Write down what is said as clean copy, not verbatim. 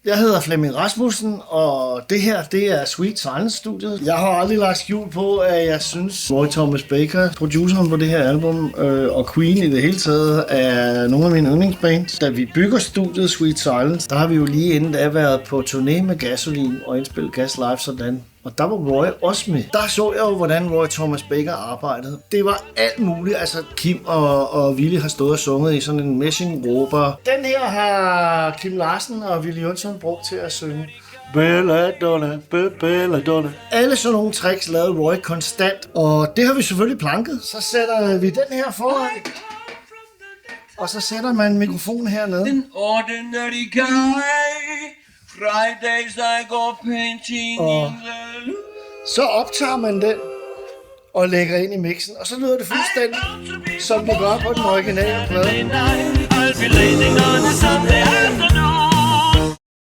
Jeg hedder Flemming Rasmussen, og det her, det er Sweet Silence-studiet. Jeg har aldrig lagt skjul på, at jeg synes, Roy Thomas Baker, produceren på det her album, og Queen i det hele taget, er nogle af mine yndlingsbands. Da vi bygger studiet Sweet Silence, der har vi jo lige inden da været på turné med Gasoline og indspillet Gas Live sådan. Og der var Roy også med. Der så jeg jo, hvordan Roy Thomas Baker arbejdede. Det var alt muligt. Altså, Kim og Willy har stået og sunget i sådan en messing-råber. Den her har Kim Larsen og Willy Jonsson brugt til at synge. Belladonna, Belladonna. Alle sådan nogle tricks lavede Roy konstant. Og det har vi selvfølgelig planket. Så sætter vi den her foran. Og så sætter man en mikrofon hernede. An ordinary guy. Fridays I go painting Og in the loop. så optager man den og lægger ind i mixen, og så lyder det fuldstændig, som det gør på den originale plade. I'll be laying on a Sunday afternoon.